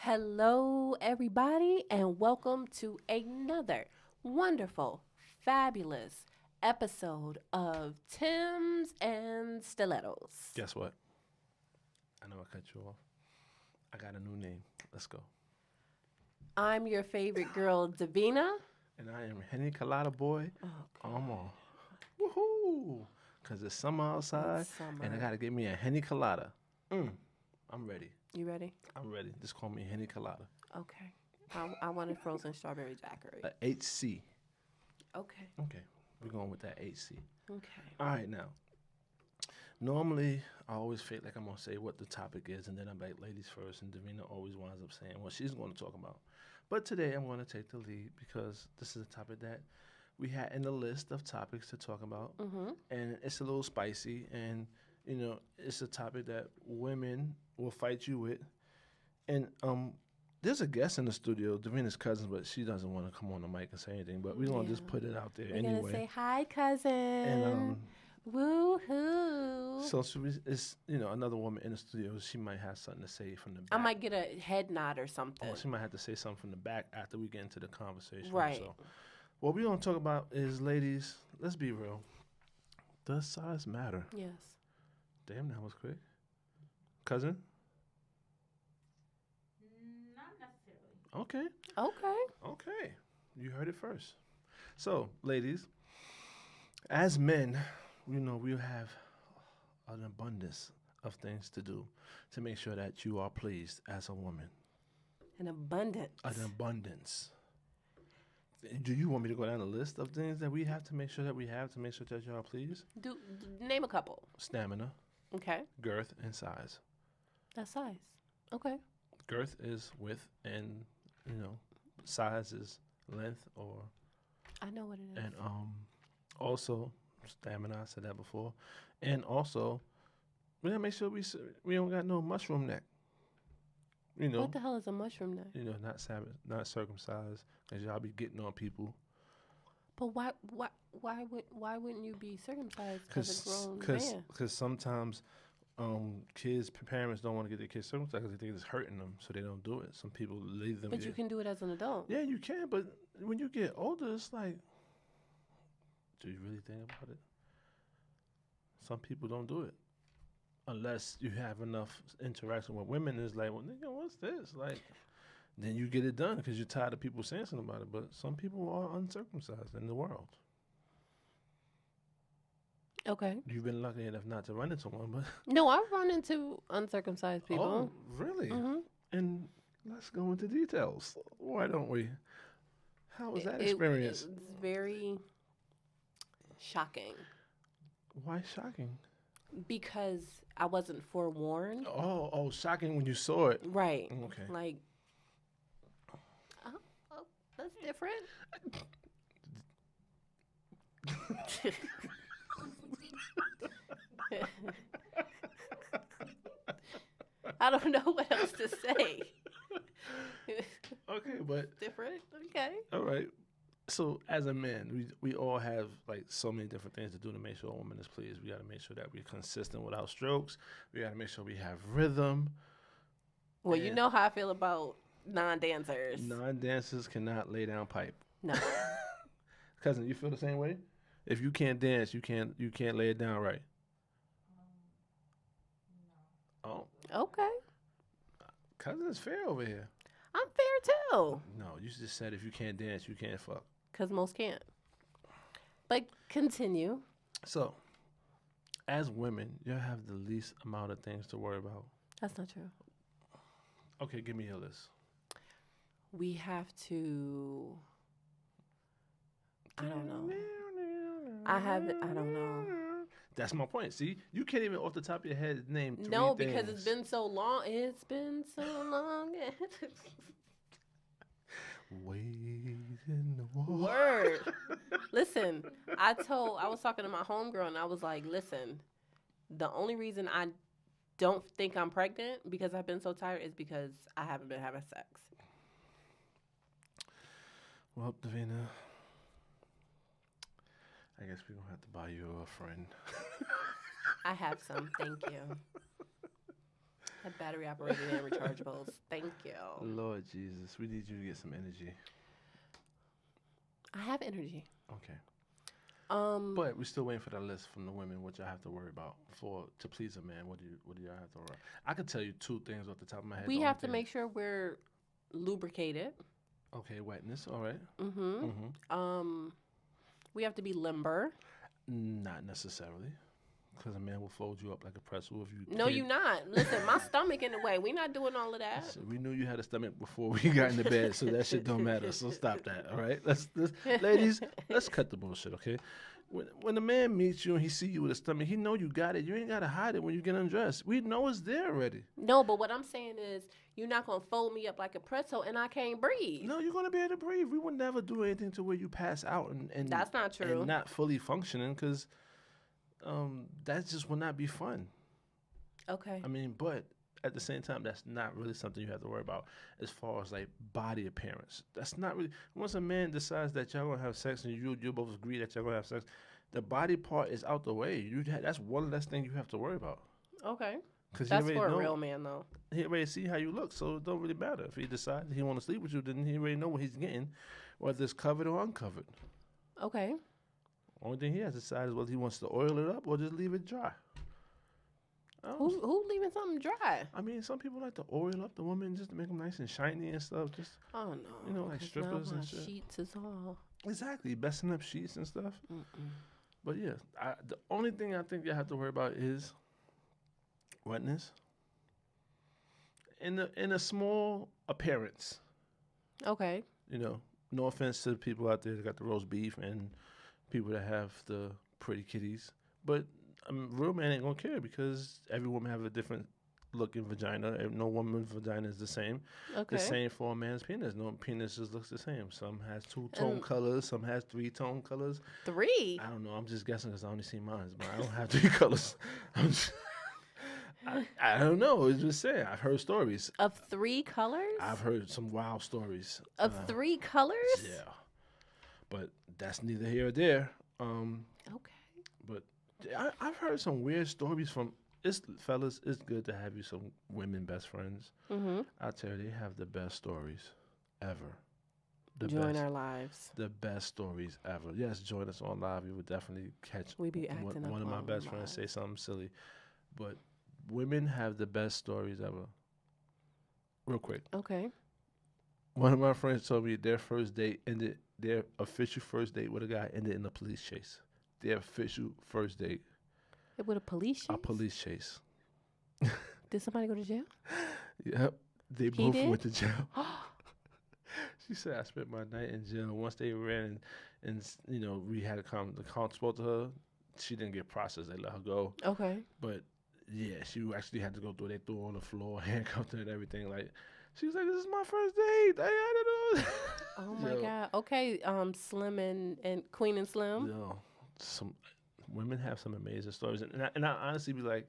Hello, everybody, and welcome to another wonderful, fabulous episode of Tim's and Stilettos. Guess what? I know I cut you off. I got a new name. Let's go. I'm your favorite girl, Davina. And I am Henny Colada Boy. Oh, I'm on. Woohoo! Because it's summer outside, It's summer. and I got to get me a Henny Colada. I'm ready. You ready? I'm ready. Just call me Henny Colada. Okay. I want a frozen strawberry daiquiri. HC. Okay. Okay. We're going with that HC. Okay. All right, now. Normally, I always feel like I'm going to say what the topic is, and then I'm like, ladies first, and Davina always winds up saying what she's going to talk about. But today, I'm going to take the lead because this is a topic that we had in the list of topics to talk about, and it's a little spicy, and, it's a topic that women will fight you with. And there's a guest in the studio, Davina's cousin, but she doesn't want to come on the mic and say anything, but we're going to just put it out there We're anyway. going to say, hi, cousin. And Woo-hoo. so it's another woman in the studio. She might have something to say from the back. I might get a head nod or something. She might have to say something from the back after we get into the conversation. Right. So what we're gonna talk about is, ladies. Let's be real. Does size matter? Yes. Damn, that was quick. Cousin. Not necessarily. Okay. Okay. Okay. You heard it first. So, ladies, as men, we have an abundance of things to do to make sure that you are pleased as a woman. An abundance. An abundance. Do you want me to go down the list of things that we have to make sure that you are pleased? Name a couple. Stamina, Okay. girth, and size. That's size. Okay. Girth is width, and size is length, or I know what it is. and also stamina. I said that before, and also we gotta make sure we don't got no mushroom neck. What the hell is a mushroom neck? Not circumcised, because y'all be getting on people. But why wouldn't you be circumcised as a grown man? Because sometimes parents don't want to get their kids circumcised because they think it's hurting them, so they don't do it. Some people leave them. But you can do it as an adult. Yeah, you can, but when you get older, it's like, do you really think about it? Some people don't do it. Unless you have enough interaction with women, it's like, well, nigga, what's this? Like, then you get it done because you're tired of people saying something about it. But some people are uncircumcised in the world. Okay. You've been lucky enough not to run into one, but No, I've run into uncircumcised people. oh, really? Mm-hmm. And let's go into details. Why don't we? How was that experience? It was very shocking Why shocking? because I wasn't forewarned. Oh, shocking when you saw it. Right. Okay. Like, oh, that's different. I don't know what else to say. Okay, but Different? Okay. all right. So as a man, we all have like so many different things to do to make sure a woman is pleased. We got to make sure that we're consistent with our strokes. We got to make sure we have rhythm. Well, you And- know how I feel about non-dancers. Non-dancers cannot lay down pipe. No. Cousin, you feel the same way? If you can't dance, you can't lay it down right. Oh, Okay. cousin is fair over here. I'm fair too. No, you just said if you can't dance, you can't fuck. Because most can't. But continue. So, as women, you have the least amount of things to worry about. That's not true. Okay, give me your list. We have to. I don't know. I don't know. That's my point. See, you can't even off the top of your head name three No, things. because it's been so long. It's been so long. Wade in the water. Word. Listen, I was talking to my homegirl and I was like, listen, the only reason I don't think I'm pregnant because I've been so tired is because I haven't been having sex. Well, Davina, I guess we're going to have to buy you a friend. I have some, thank you. Had battery operated and rechargeables. Thank you. Lord Jesus, we need you to get some energy. I have energy. Okay. But But we're still waiting for that list from the women, what y'all have to worry about to please a man. What do y'all have to worry about? I could tell you 2 things off the top of my head. we The have only to thing- make sure we're lubricated. Okay, wetness. All right. Mm-hmm. We have to be limber. Not necessarily, because a man will fold you up like a pretzel if you. No, can't- you not. Listen, my stomach in the way. We not doing all of that. So we knew you had a stomach before we got into bed, so that shit don't matter. So stop that, all right? Let's ladies, let's cut the bullshit, okay? When a man meets you and he see you with a stomach, he know you got it. You ain't gotta hide it when you get undressed. We know it's there already. No, but what I'm saying is you're not gonna fold me up like a pretzel and I can't breathe. No, you're gonna be able to breathe. We would never do anything to where you pass out and That's not true. and not fully functioning, because that just would not be fun. Okay. I mean, but at the same time, that's not really something you have to worry about as far as like body appearance. That's not really. Once a man decides that y'all gonna have sex and you both agree that y'all gonna have sex, the body part is out the way. That's one less thing you have to worry about. Okay. Because That's for a real man, though. He already see how you look, so it don't really matter. If he decides he want to sleep with you, then he already know what he's getting, whether it's covered or uncovered. Okay. Only thing he has to decide is whether he wants to oil it up or just leave it dry. Who leaving something dry? I mean, some people like to oil up the woman just to make them nice and shiny and stuff. Just Oh no. You know, like 'cause strippers now and my shit. sheets is all. exactly messing up sheets and stuff. Mm-mm. But yeah, the only thing I think you have to worry about is wetness. In a small appearance, Okay. you know. No offense to the people out there that got the roast beef and people that have the pretty kitties, but a real man ain't gonna care because every woman have a different looking vagina. No woman's vagina is the same. Okay. The same for a man's penis. No penis just looks the same. Some has 2-tone And- colors. Some has 3-tone colors. 3. I don't know. I'm just guessing because I only see mine, but I don't have 3 colors. I don't know. It's just saying. I've heard stories. Of 3 colors? I've heard some wild stories. Of 3 colors? Yeah. But that's neither here or there. Okay. But I've heard some weird stories from. Fellas, it's good to have you some women best friends. Mm-hmm. I tell you, they have the best stories ever. Join our lives. The best stories ever. Yes, join us on live. You would definitely catch We be acting up one of my on best friends say live. something silly. But women have the best stories ever. Real quick. Okay. One of my friends told me their official first date with a guy ended in a police chase. Their official first date. With a police chase? A police chase. Did somebody go to jail? Yep. They He both did? went to jail. She said I spent my night in jail. Once they ran and you know, we had the call spoke to her, she didn't get processed. They let her go. Okay. But yeah, she actually had to go through. They threw her on the floor, handcuffed her and everything. Like she was like, "This is my first date. I had to do it." Oh my Yo. God. Okay. Slim and Queen and Slim. Yo, some women have some amazing stories, and I honestly be like,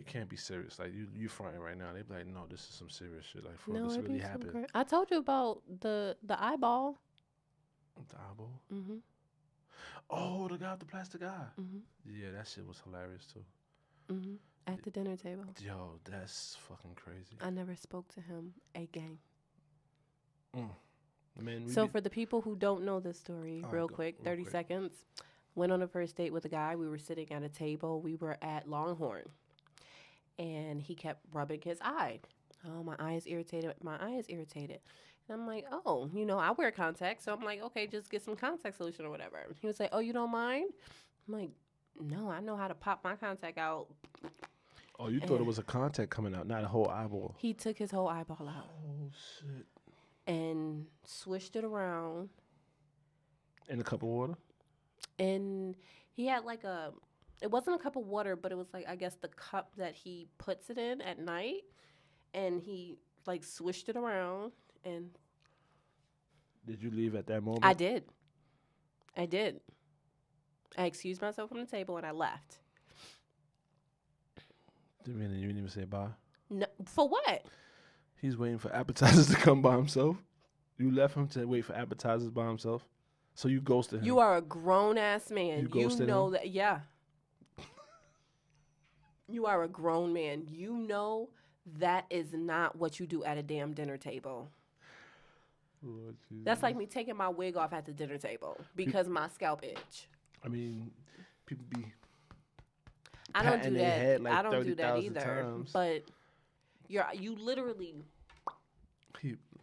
can't be serious. Like you fronting right now. They be like, no, this is some serious shit. Like, for real, this it'd really be some happened. cra- I told you about the eyeball. The eyeball. Mm-hmm. Oh, the guy with the plastic eye. Mm-hmm. Yeah, that shit was hilarious too. Mm-hmm. At the dinner table. Yo, that's fucking crazy. I never spoke to him again. Man, So for the people who don't know this story, All right, real go, quick, real 30 quick. seconds. Went on a first date with a guy. We were sitting at a table. We were at Longhorn. And he kept rubbing his eye. Oh, my eye is irritated. My eye is irritated. And I'm like, oh, I wear contacts. So I'm like, okay, just get some contact solution or whatever. He was like, oh, you don't mind? I'm like, no, I know how to pop my contact out. oh, you thought it was a contact coming out, not a whole eyeball. He took his whole eyeball out Oh shit! and swished it around. In a cup of water. And he had like it wasn't a cup of water, but it was like, I guess the cup that he puts it in at night. And he like swished it around and Did you leave at that moment? I did. I excused myself from the table and I left. You didn't even say bye. No, for what? He's waiting for appetizers to come by himself. You left him to wait for appetizers by himself. So you ghosted him. You are a grown ass man. You ghosted know him? that, yeah. You are a grown man. You know That is not what you do at a damn dinner table. Lord That's like Jesus. me taking my wig off at the dinner table because my scalp itch. I mean, people be I don't patting do their that. head like I don't do that 30,000 either. times. But you literally,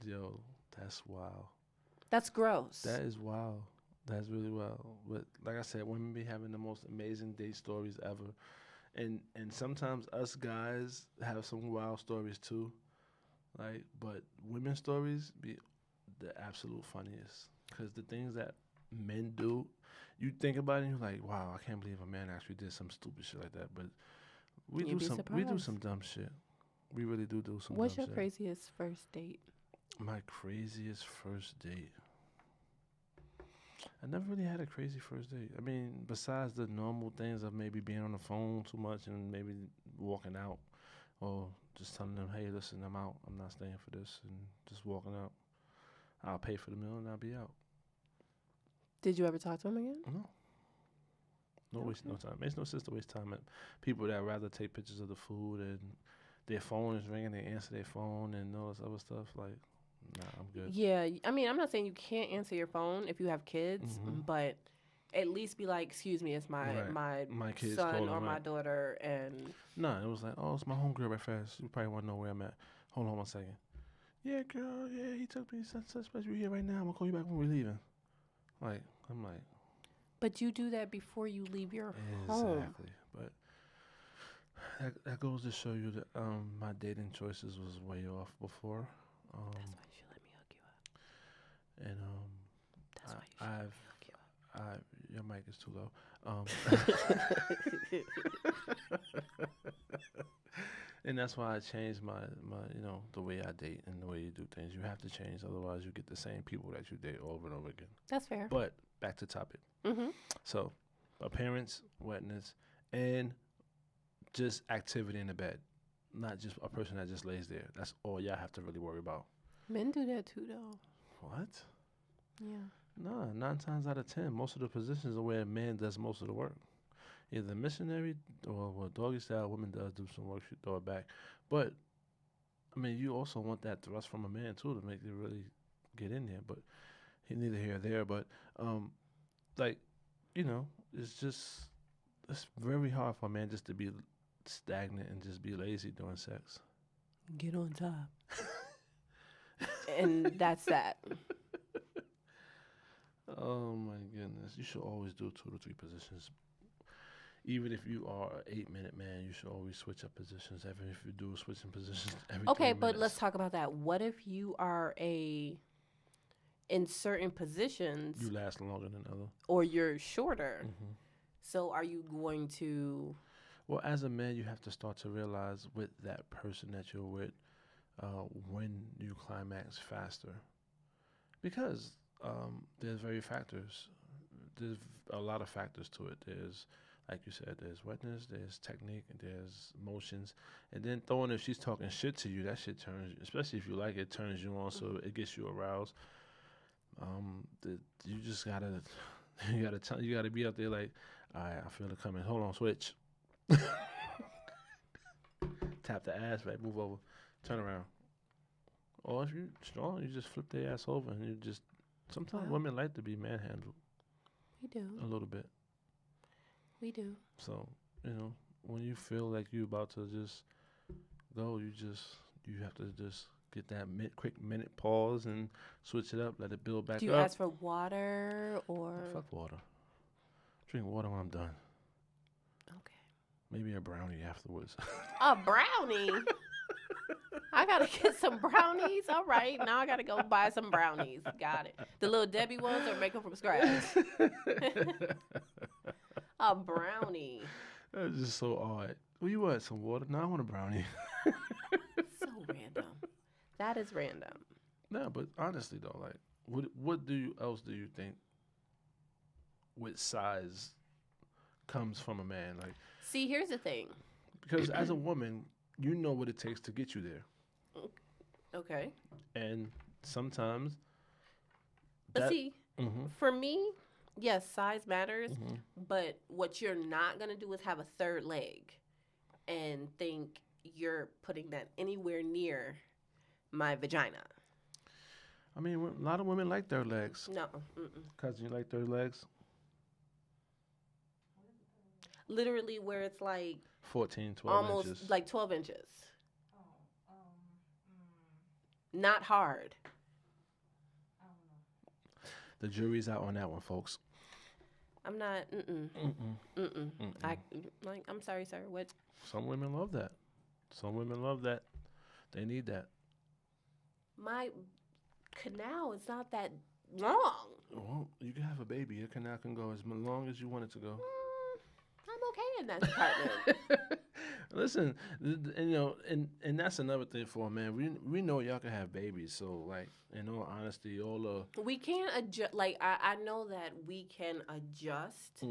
Yo, that's wild. that's gross. That is wild. That's really wild. But like I said, women be having the most amazing date stories ever, and sometimes us guys have some wild stories too. Like, but women's stories be the absolute funniest because the things that men do, you think about it and you're like, wow, I can't believe a man actually did some stupid shit like that. But we You'd do be surprised. some dumb shit. We really do some What's dumb your shit. craziest first date? My craziest first date. I never really had a crazy first date. I mean, besides the normal things of maybe being on the phone too much and maybe walking out or just telling them, hey, listen, I'm out. I'm not staying for this and just walking out. I'll pay for the meal and I'll be out. Did you ever talk to him again? No. No waste no time. Makes no sense to waste time at people that rather take pictures of the food and their phone is ringing, they answer their phone and all this other stuff. Like, nah, I'm good. Yeah, I mean, I'm not saying you can't answer your phone if you have kids, Mhm. but at least be like, "Excuse me, it's my Right. My kids son calling, or my right. daughter," and Nah, it was like, oh, it's my homegirl right fast. You probably want to know where I'm at. Hold on 1 second. Yeah, girl, yeah, he took me such you here right now. I'm going to call you back when we're leaving. Like, I'm like, but you do that before you leave your home. exactly. But that goes to show you that my dating choices was way off before. That's why you should let me hook you up. And That's why you should let me hook you up. your mic is too low. And that's why I changed my the way I date and the way you do things. You have to change, otherwise you get the same people that you date over and over again. That's fair. But back to topic. Mm-hmm. So, appearance, wetness, and just activity in the bed. Not just a person that just lays there. That's all y'all have to really worry about. Men do that too, though. What? Yeah. Nah, 9 times out of 10, most of the positions are where a man does most of the work. Either missionary or doggy style, woman does do some work, she throw it back. But, I mean, you also want that thrust from a man, too, to make it really get in there. But neither here or there. But, like, it's very hard for a man just to be stagnant and just be lazy during sex. Get on top. And that's that. Oh my goodness. You should always do 2 to 3 positions. Even if you are an 8-minute man, you should always switch up positions. Even if you do switching positions every 3 Okay, but minutes. let's talk about that. What if you are in certain positions You last longer than other. or you're shorter? Mm-hmm. So are you going to... Well, as a man, you have to start to realize with that person that you're with when you climax faster. Because there's There's a lot of factors to it. There's, like you said, there's wetness, there's technique, there's motions. And then if she's talking shit to you, that shit turns, especially if you like it, turns you on, so it gets you aroused. You just gotta, you gotta be out there like, all right, I feel it coming. Hold on, switch. Tap the ass, right? Move over, turn around. Or if you're strong, you just flip their ass over, and you just. Sometimes Wow. women like to be manhandled We do. a little bit. We do. So when you feel like you about to just go, you have to just get that quick minute pause and switch it up, let it build back Do you up. ask for water or... Fuck water. Drink water when I'm done. Okay. Maybe a brownie afterwards. A brownie? I gotta get some brownies. All right, now I gotta go buy some brownies. Got it. The little Debbie ones or make them from scratch? A brownie. That's just so odd. Well, you want some water? No, I want a brownie. So random. That is random. No, but honestly though, like, what else do you think with size comes from a man? Like, See, here's the thing. because as a woman, you know what it takes to get you there, Okay. and sometimes. But see, Mm-hmm. for me, yes, size matters, Mm-hmm. but what you're not gonna do is have a third leg and think you're putting that anywhere near my vagina. I mean, a lot of women like their legs. No. Mm-mm. Cousin, you like their legs? Literally where it's like 14, 12 almost inches. like 12 inches. Oh, Not hard. I don't know. The jury's out on that one, folks. I'm not. Mm-mm. Mm-mm. Mm-mm. Mm-mm. I'm sorry, sir. What? Some women love that. Some women love that. They need that. My canal is not that long. Well, you can have a baby. Your canal can go as long as you want it to go. I'm okay in that department. Listen, and you know, and that's another thing for a man. We know y'all can have babies, so like in all honesty, all the We can adjust. Like I know that we can adjust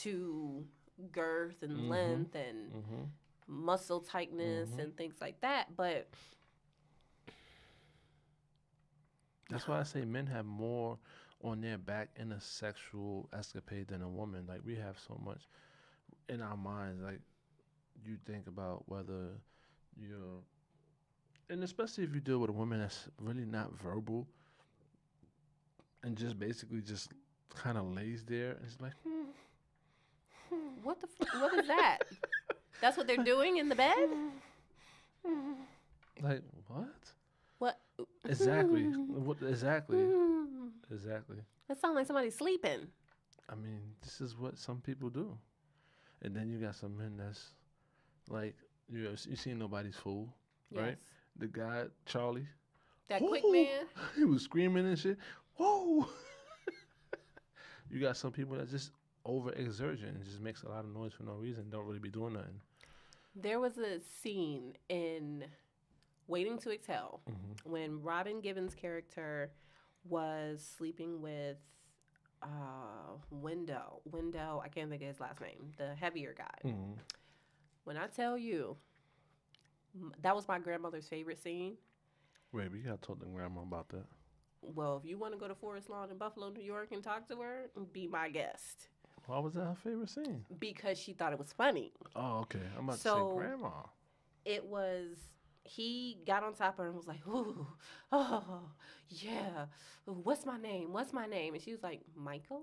to girth and length and muscle tightness and things like that. But that's why I say men have more on their back in a sexual escapade than a woman. Like we have so much in our minds. Like you think about whether you're, and especially if you deal with a woman that's really not verbal and just basically just kind of lays there and it's like, what is that? That's what they're doing in the bed? like what? What? Exactly. What exactly? Exactly. That sounds like somebody sleeping. I mean, this is what some people do. And then you got some men that's like, you seen Nobody's Fool, right? Yes. The guy, Charlie. That quick Whoa! man. He was screaming and shit. Whoa! You got some people that just overexertion and just makes a lot of noise for no reason, don't really be doing nothing. There was a scene in Waiting to Exhale when Robin Gibbons' character was sleeping with Wendell, I can't think of his last name, the heavier guy. When I tell you, that was my grandmother's favorite scene. Wait, we gotta talk to grandma about that. Well, if you want to go to Forest Lawn in Buffalo, New York and talk to her, be my guest. Why was that her favorite scene? Because she thought it was funny. Oh, okay. I'm about to So- say grandma. It was, he got on top of her and was like, ooh, oh, yeah, ooh, what's my name? What's my name? And she was like, Michael?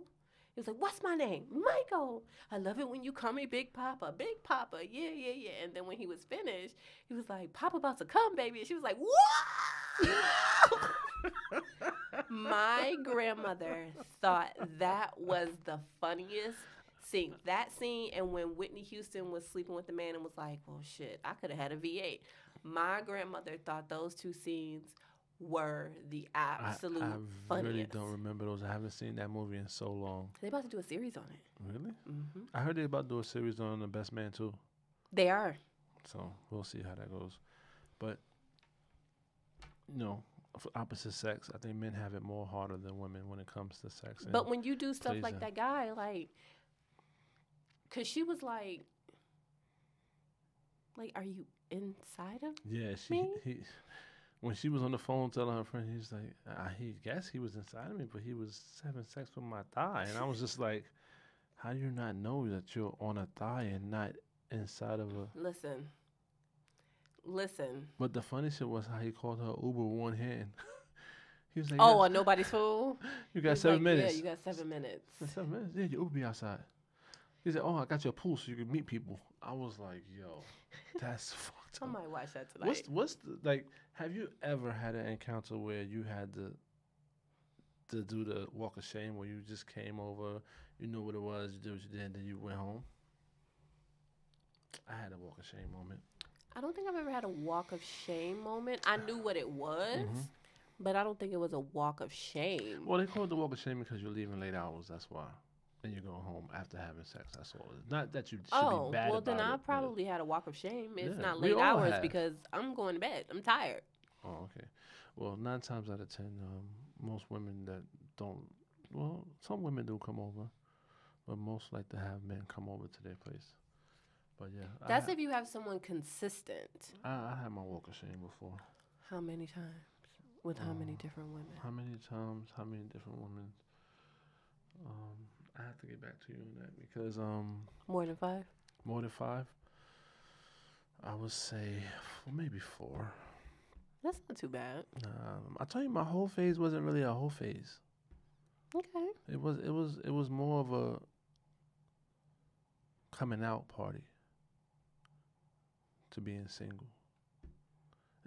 He was like, what's my name? Michael. I love it when you call me Big Papa. Big Papa. Yeah, yeah, yeah. And then when he was finished, he was like, Papa about to come, baby. And she was like, what? My grandmother thought that was the funniest scene. That scene and when Whitney Houston was sleeping with the man and was like, well, shit, I could have had a V8. My grandmother thought those two scenes were the absolute I funniest. really don't remember those. I haven't seen that movie in so long. They're about to do a series on it. Really? Mm-hmm. I heard they about to do a series on The Best Man too. They are. So we'll see how that goes. But you know, for opposite sex, I think men have it more harder than women when it comes to sex. But when you do stuff like pleasing. that guy, like, because she was like, are you inside of yeah, me? when she was on the phone telling her friend, he's like, he guess he was inside of me, but he was having sex with my thigh, and I was just like, how do you not know that you're on a thigh and not inside of a? Listen. But the funny shit was how he called her Uber with one hand. He was like, Oh, "Yeah, on Nobody's Fool? you He got was 7 like, minutes. Yeah, you got 7 minutes. 7 minutes? Yeah, your Uber be outside. He said, oh, I got your pool so you can meet people. I was like, yo, that's fucked I up. might watch that tonight. What's the, like, have you ever had an encounter where you had to do the walk of shame where you just came over, you knew what it was, you did what you did, and then you went home? I had a walk of shame moment. I don't think I've ever had a walk of shame moment. I knew what it was, but I don't think it was a walk of shame. Well, they call it the walk of shame because you're leaving late hours, that's why. And you're going home after having sex, that's all. Not that you should be bad well, about then I it, but- probably had a walk of shame. It's Yeah, not we late all hours have. because I'm going to bed. I'm tired. Oh, okay. Well, 9 times out of 10, most women that don't, well, some women do come over, but most like to have men come over to their place. But yeah, That's if you have someone consistent. I had my walk of shame before. How many times? With how many different women? How many times? How many different women? I have to get back to you on that because More than 5? more than 5. I would say maybe 4. That's not too bad. I tell you, my whole phase wasn't really a whole phase. Okay. It was more of a coming out party to being single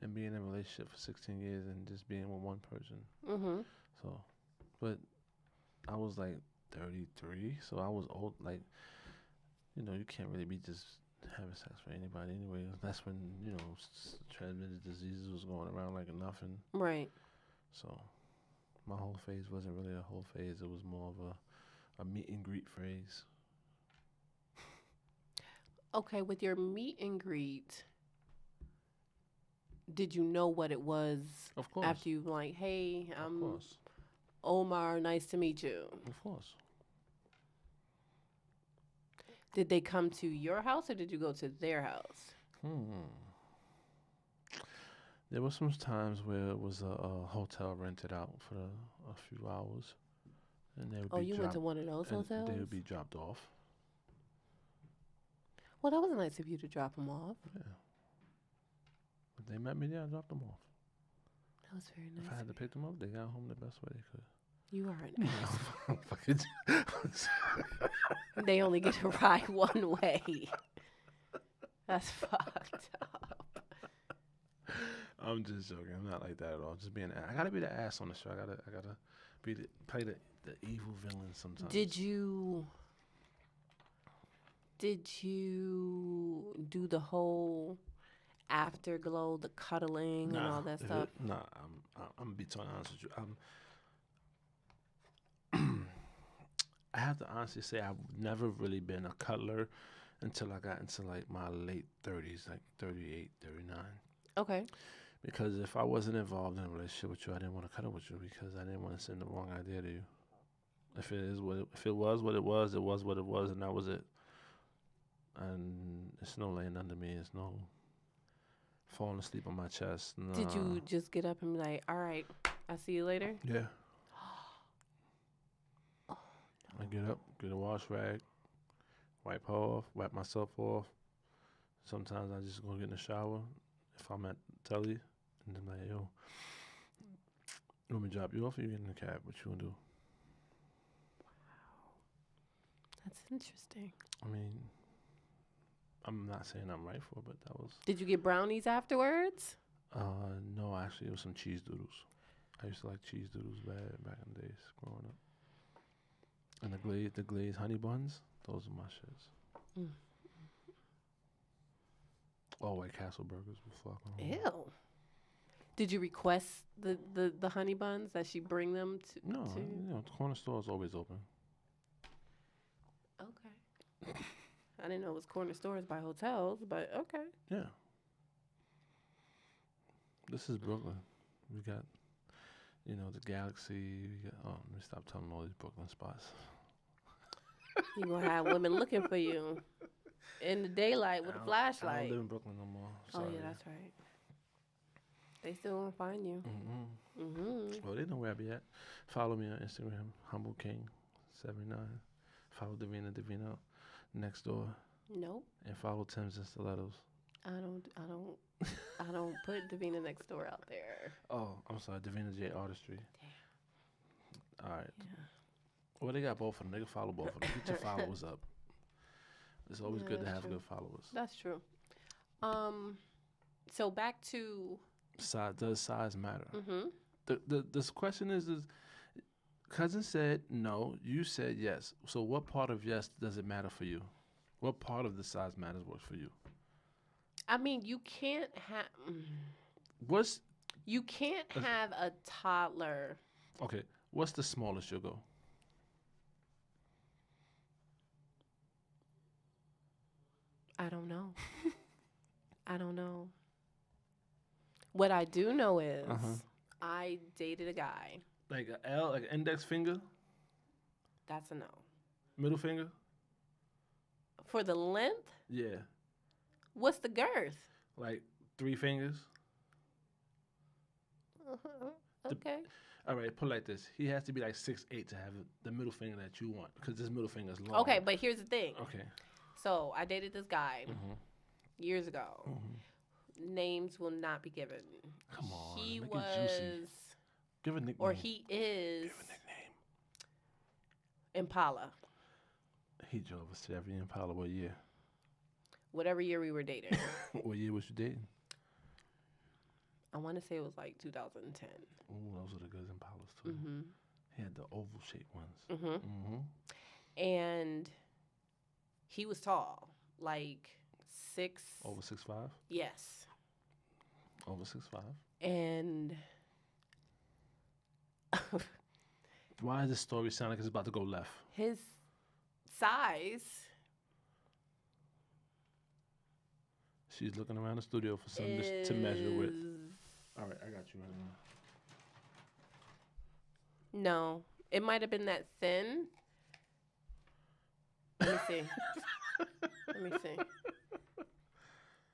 and being in a relationship for 16 years and just being with one person. Mm-hmm. So, but I was like 33, so I was old. Like, you can't really be just having sex for anybody anyway. That's when transmitted diseases was going around like nothing. Right. So my whole phase wasn't really a whole phase. It was more of a meet and greet phase. Okay, with your meet and greet, did you know what it was Of course. after you like, hey, Of I'm course. Omar, nice to meet you? Of course. Did they come to your house or did you go to their house? There were some times where it was a hotel rented out for a few hours, and they would Oh, be you went to one of those and hotels? they would be dropped off. Well, that was nice of you to drop them off. Yeah. If they met me there, I dropped them off. That was very If I nice. had to pick them up, they got home the best way they could. You are an ass. Fucking- They only get to ride one way. That's fucked up. I'm just joking. I'm not like that at all. Just being. I gotta be the ass on the show. I gotta play the evil villain sometimes. Did you do the whole afterglow, the cuddling and all that stuff? Nah. I'm gonna be totally honest with you. I have to honestly say I've never really been a cuddler until I got into like my late 30s, like 38, 39. Okay. Because if I wasn't involved in a relationship with you, I didn't want to cuddle with you because I didn't want to send the wrong idea to you. If it was what it was, it was what it was, and that was it. And it's no laying under me. It's no falling asleep on my chest. Nah. Did you just get up and be like, all right, I'll see you later? Yeah. I get up, get a wash rag, wipe wipe myself off. Sometimes I just go get in the shower if I'm at telly, and then like, yo, you want me to drop you off or you get in the cab? What you gonna do? That's interesting. I mean, I'm not saying I'm right for it, but that was. Did you get brownies afterwards? No, actually, it was some cheese doodles. I used to like cheese doodles back in the days growing up. And the glazed honey buns, those are my shits. Mm. All White Castle burgers will fuck on. Ew. Did you request the honey buns that she bring them to? No, the corner store is always open. Okay. I didn't know it was corner stores by hotels, but okay. Yeah. This is Brooklyn. We got, the Galaxy. Let me stop telling all these Brooklyn spots. You gonna have women looking for you in the daylight with a I flashlight. don't live in Brooklyn no more. Oh Sorry. yeah, that's right. They still won't find you. Well, they know where I be at. Follow me on Instagram, Humble King 79. Follow Davina next door, Nope. and follow Tim's and Stilettos. I don't put Davina next door out there. Oh, I'm sorry, Davina J Artistry. Damn. All right. Yeah. Well, they got both of them. They can follow both of them. Get your followers up. It's always Yeah, good to that's have true. good followers. That's true. So back to Does size matter? mhm. The question is cousin said no, you said yes. So what part of yes does it matter for you? What part of the size matters works for you? I mean, you can't have What's you can't have a toddler. okay? What's the smallest you'll go? I don't know. I don't know. What I do know is I dated a guy. Like a L, like an index finger, That's a no. middle finger. For the length, Yeah, what's the girth? like 3 fingers. Okay. All right, put it like this. He has to be like 6'8" to have the middle finger that you want, because this middle finger is long. Okay, but here's the thing. Okay. So I dated this guy. years ago. Names will not be given. Come on, He make was, it juicy. Give a nickname. or he is Give a nickname. Impala. He drove a Chevy Impala. What year? Whatever year we were dating. What year was you dating? I want to say it was like 2010. Ooh, those are the good Impalas too. Mm-hmm. He had the oval shaped ones. Mm-hmm. And he was tall, like 6. Over 6'5"? Yes. Over 6'5". And Why does this story sound like it's about to go left? his size. She's looking around the studio for something to measure with. All right, I got you right now. No, it might have been that thin. Let me see. Let me see.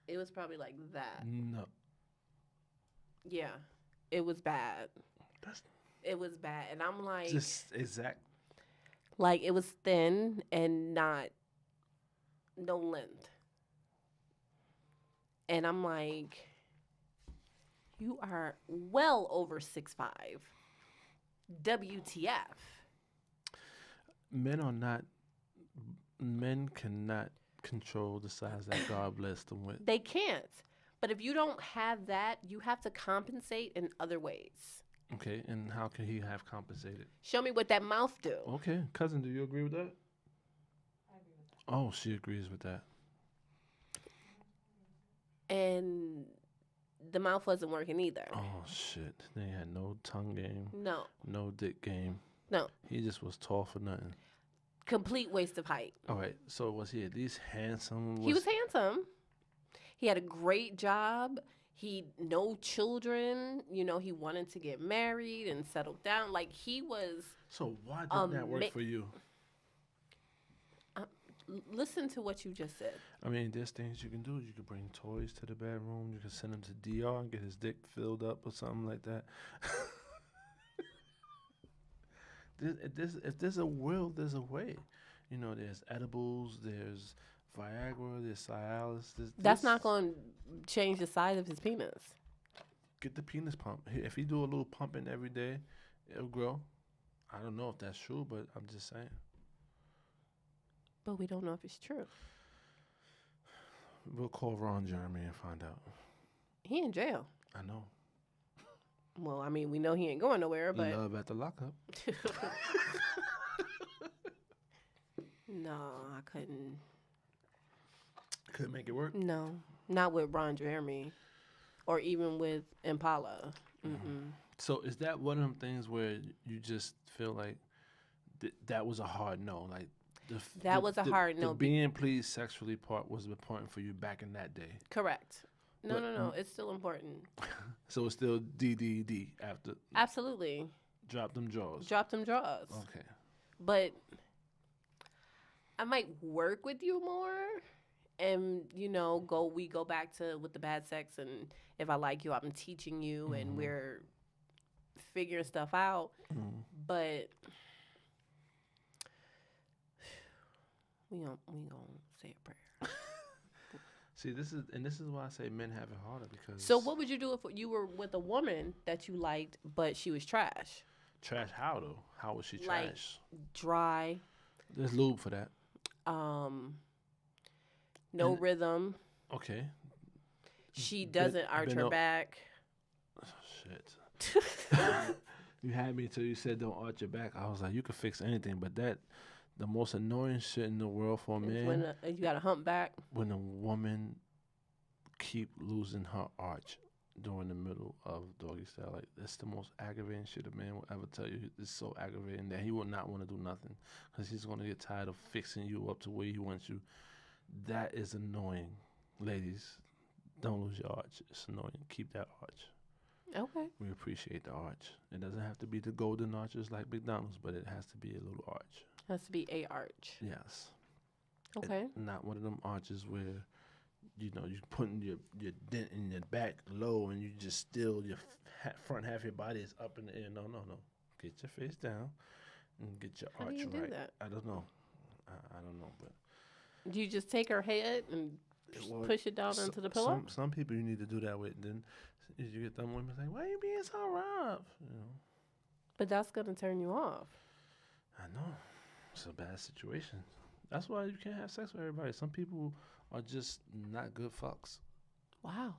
It was probably like that. No. Yeah, it was bad. That's It was bad, and I'm like, just exact. like it was thin and not no length. And I'm like, you are well over 6'5". WTF? Men cannot control the size that God blessed them with. They can't. But if you don't have that, you have to compensate in other ways. Okay, and how can he have compensated? Show me what that mouth do. Okay, cousin, do you agree with that? I agree with that. Oh, she agrees with that. And the mouth wasn't working either. Oh shit, they had no tongue game, No. no dick game. No. He just was tall for nothing. Complete waste of height. All right, so was he at least handsome? He was handsome. He had a great job. He no children. You know, he wanted to get married and settle down. Like he was. So why didn't that work Ama- for you? Listen to what you just said. I mean, there's things you can do. You could bring toys to the bedroom. You can send him to DR and get his dick filled up or something like that. If there's a will, there's a way. You know, there's edibles, there's Viagra, there's Cialis. That's not going to change the size of his penis. Get the penis pump. If he do a little pumping every day, it'll grow. I don't know if that's true, but I'm just saying. But we don't know if it's true. We'll call Ron Jeremy and find out. He in jail. I know. Well, I mean, we know he ain't going nowhere, but Love at the lockup. no, I couldn't. Couldn't make it work. No, not with Ron Jeremy, or even with Impala. Mm-mm. So is that one of them things where you just feel like that was a hard no? Like That was a hard no. The being pleased sexually part was important for you back in that day. Correct. No, But- no. It's still important. So it's still DDD after Absolutely. drop them jaws. Drop them draws. Okay. But I might work with you more, and we go back to with the bad sex, and if I like you, I'm teaching you, and we're figuring stuff out. But we gonna say a prayer. See, this is why I say men have it harder because. So what would you do if you were with a woman that you liked, but she was trash, Trash how though? How was she Like- trash? dry, There's lube for that. no And- rhythm? Okay. She doesn't arch been her o- back. Shit. You had me till you said don't arch your back. I was like, you could fix anything, but the most annoying shit in the world for a man When you got a humpback. when a woman keep losing her arch during the middle of doggy style. Like that's the most aggravating shit a man will ever tell you. It's so aggravating that he will not want to do nothing because he's gonna get tired of fixing you up to where he wants you. That is annoying, ladies. Don't lose your arch. It's annoying. Keep that arch. Okay. We appreciate the arch. It doesn't have to be the golden arches like McDonald's, but it has to be a little arch. Has to be a arch. Yes. Okay. Not one of them arches where, you're putting your dent in your back low and you just still, your front half of your body is up in the air. No. Get your face down and get your How do arch you do right. that? I don't know. I don't know, but Do you just take her head and Well, push it down into the pillow. Some people you need to do that with. Then you get them women saying, "Why you being so rough?" But that's gonna turn you off. I know it's a bad situation. That's why you can't have sex with everybody. Some people are just not good fucks. Wow.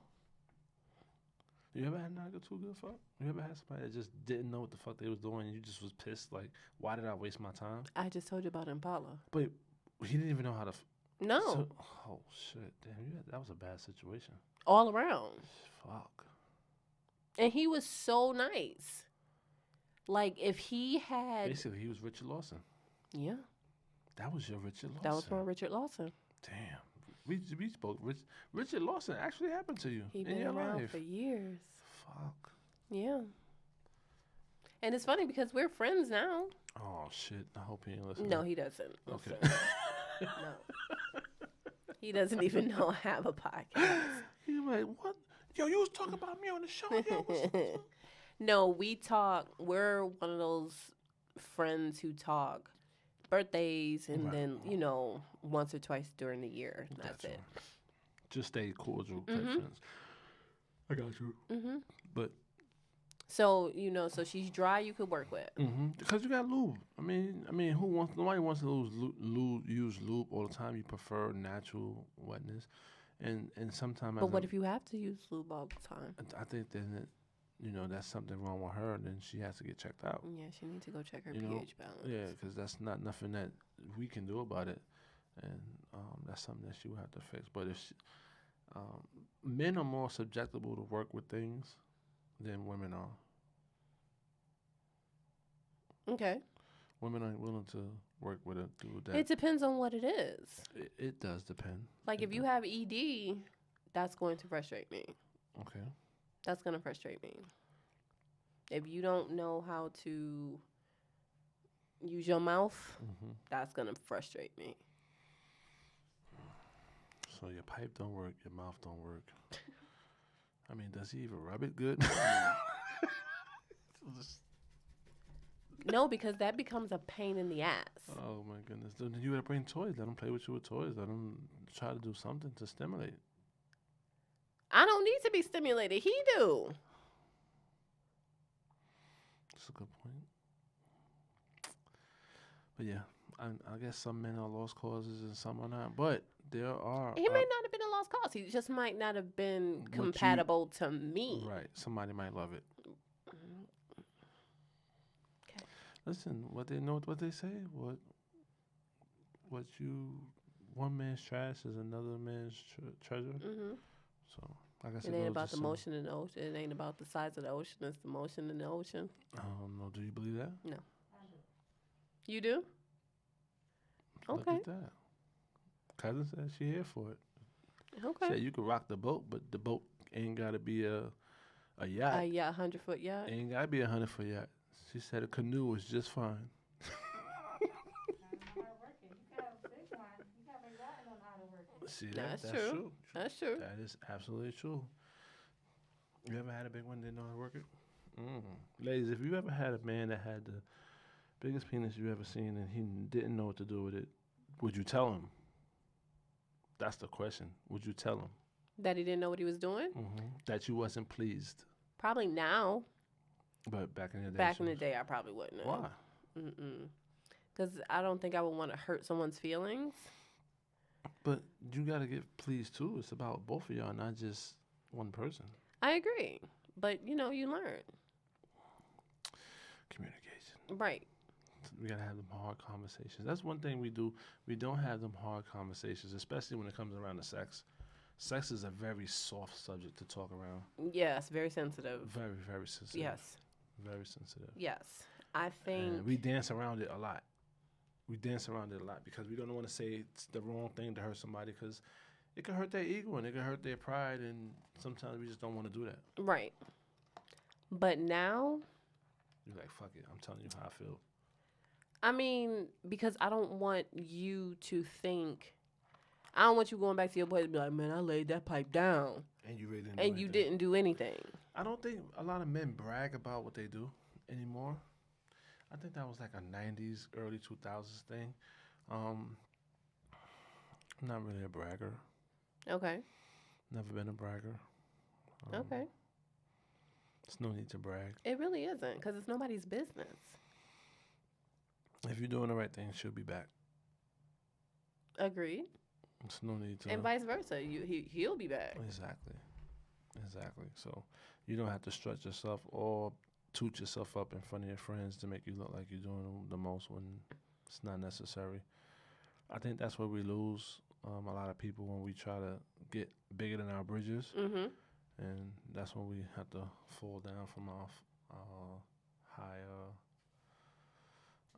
You ever had not a too good fuck? You ever had somebody that just didn't know what the fuck they was doing and you just was pissed? Like, why did I waste my time? I just told you about Impala. But he didn't even know how to. No. Oh, shit. Damn, that was a bad situation. All around. Fuck. And he was so nice. Like, if he had... Basically, he was Richard Lawson. Yeah. That was your Richard Lawson. That was my Richard Lawson. Damn. We spoke. Richard Lawson actually happened to you He in been your around life. for years. Fuck. Yeah. And it's funny because we're friends now. Oh, shit. I hope he ain't listening. No, he doesn't. Okay. Listen. No. He doesn't even know I have a podcast. He's like, what? Yo, you was talking about me on the show. Yo, what's No, we talk. We're one of those friends who talk birthdays and Right. then, once or twice during the year. That's Gotcha. it. Just stay cordial type Mhm. friends. I got you. Mm-hmm. But So, so she's dry, you could work with. because you got lube. I mean, nobody wants to use lube all the time. You prefer natural wetness, and sometimes. But what if you have to use lube all the time? I think then that's something wrong with her. Then she has to get checked out. Yeah, she needs to go check her You know, pH balance. Yeah, because that's not nothing that we can do about it, and that's something that she will have to fix. But if men are more susceptible to work with things than women are. Okay. Women aren't willing to work with a dude that. It depends on what it is. It does depend. Like, It if you does. have ED, that's going to frustrate me. Okay. That's going to frustrate me. If you don't know how to use your mouth, that's going to frustrate me. So your pipe don't work, your mouth don't work. I mean, does he even rub it good? No, because that becomes a pain in the ass. Oh my goodness! Then you gotta bring toys. Let him play with you with toys. Let him try to do something to stimulate. I don't need to be stimulated. He do. That's a good point. But yeah, I guess some men are lost causes and some are not. But there are. He might not have been a lost cause. He just might not have been you- compatible to me. Right. Somebody might love it. Okay. Listen, what they say. What you one man's trash is another man's treasure. Mm-hmm. So I guess It ain't about the motion in the ocean. It ain't about the size of the ocean. It's the motion in the ocean. I don't know. Do you believe that? You do? Look Okay. at that. Cousin said she here for it. Okay. Said you could rock the boat, but the boat ain't gotta be a yacht. Yeah, 100-foot yacht. Ain't gotta be 100-foot yacht. She said a canoe was just fine. See, That's that's true. true. That's true. That is absolutely true. You ever had a big one that didn't know how to work it? Ladies, if you ever had a man that had the biggest penis you ever seen and he didn't know what to do with it, would you tell him? That's the question. Would you tell him? That he didn't know what he was doing? That you wasn't pleased? Probably now. But back in the day. Back in the day, I probably wouldn't have. Why? Because I don't think I would want to hurt someone's feelings. But you got to get pleased too. It's about both of y'all, not just one person. I agree. But, you learn. Communication. Right. We got to have them hard conversations. That's one thing we do. We don't have them hard conversations, especially when it comes around to sex. Sex is a very soft subject to talk around. Yes, very sensitive. Very, very sensitive. Yes. Very sensitive. Yes. I think... And we dance around it a lot. We dance around it a lot because we don't want to say it's the wrong thing to hurt somebody because it can hurt their ego and it can hurt their pride, and sometimes we just don't want to do that. Right. But now... You're like, fuck it. I'm telling you how I feel. I mean, because I don't want you to think... I don't want you going back to your boys and be like, man, I laid that pipe down. And you really didn't do And you anything. didn't do anything. I don't think a lot of men brag about what they do anymore. I think that was like a 90s, early 2000s thing. I'm not really a bragger. Okay. Never been a bragger. Okay. There's no need to brag. It really isn't because it's nobody's business. If you're doing the right thing, she'll be back. Agreed. There's no need to. And vice versa. He'll be back. Exactly. So you don't have to stretch yourself or toot yourself up in front of your friends to make you look like you're doing the most when it's not necessary. I think that's where we lose a lot of people when we try to get bigger than our bridges, Mm-hmm. and that's when we have to fall down from our high